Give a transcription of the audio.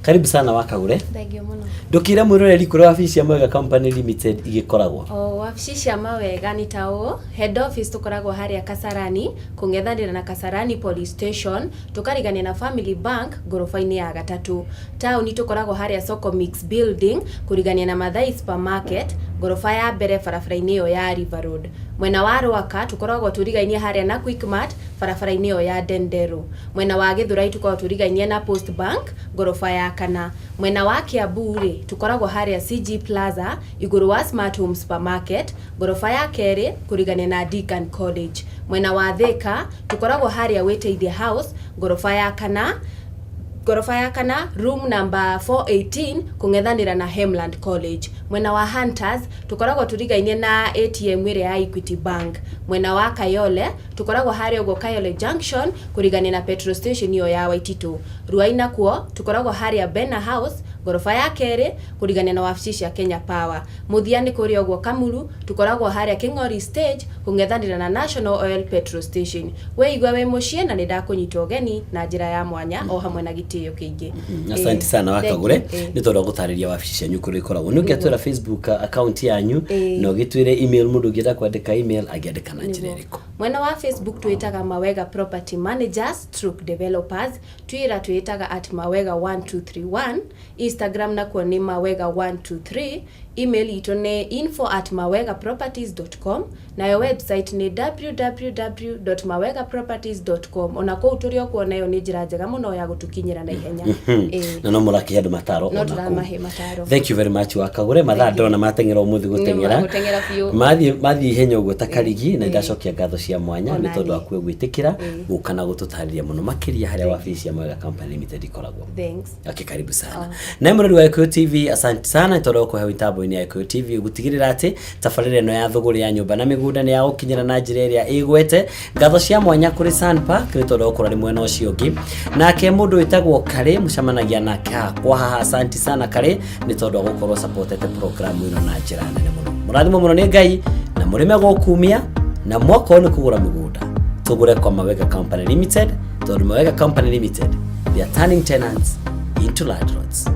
Karibu sana Wakagure. Thengio muno. Ndukira mwiroreri kuri wabici ya Mawega Company Limited igikoragwo. Wabici ya Mawega ni tao head office tukoragwo haria Kasarani, kungethanira na Kasarani Police Station, tukarigania na Family Bank gorofa-ini ya gatatu. Town tukoragwo haria Soko Mix Building, kurigania na Mathai Supermarket, gorofa ya mbere barabara-ini yo ya River Road. Mwena wa Rwaka tukoragwo turigainie haria na Quickmart barabara-ini yo ya Dendero. Mwena wa Githurai tukoragwo turigainie na Post Bank gorofa ya kana. Mwena wa Kiambu tukoragwo haria CG Plaza iguru wa Smart Home Supermarket gorofa ya keri kurigania na Deakin College. Mwena wa Thika tukoragwo haria Wetithia House gorofa ya kana room number 418 kungethanira na Hemland College. Mwena wa Hunters tukoragwo turigainie na ATM ire ya Equity Bank. Mwena wa Kayole tukoragwo haria ugo Kayole Junction kurigania na petrol station yo ya Waititu. Ruaina kuo tukoragwo haria Bena House gorofa ya keri kurigania na wabici ya Kenya Power. Muthiani kuri ugo Kamuru tukoragwo haria King'ori Stage kungethanira na National Oil Petrol Station. We igwa we mucie na nindakunyita ugeni na njira ya mwanya o hamwe na gitio kingi. Asante sana Wakagure. Nitoro gutariria wabici cia nyukuri ikoragwo. Nungetwira Facebook account yanyu no gitwire email mundu ngienda kwandika email agiandika na njira iriko. Mwena wa Facebook twitaga Mawega Property Managers / Developers, Twitter twitaga @mawega1231, Instagram nakuo ni mawega123, email ito ni info@mawegaproperties.com, na yo website ni www.mawegaproperties.com. ona ko uturio kuona yo ni njira njega muno ya gutukinyira na ihenya. Na no muraki andu mataro ona ko. Mataro. Thank you very much Wakagure. Mathaa ndona matengera umuthi gutengera. Mathi ihenya uguo takarigi na ndacokia ngatho cia mwanya ni tondu akwe gwitikira gukana gututariria muno makiria haria wabici ya Mawega Company Limited ikoragwo. Thanks. Karibu sana. Na murori wa Equity TV, asante sana tondu ko hewa itambo-ini ya Equity TV gutigirira ati tabarire no ya thuguri ya nyumba na migunda ni ya ukinyira na njira iria igwete. Ngatho cia mwanya kuri Sunpark ni tondu okora ni mwena ucio ungi. Nake mundu witagwo Kare mucamanagia nake kwa haha. Asante sana Kare ni tondu gukorwo supported program ino na njira nene muno. Murathimo muno ni Ngai na murime gukumia na mwako ni kugura migunda. Tugure kwa Mawega Company Limited. Tondu Mawega Company Limited, they are turning tenants into landlords.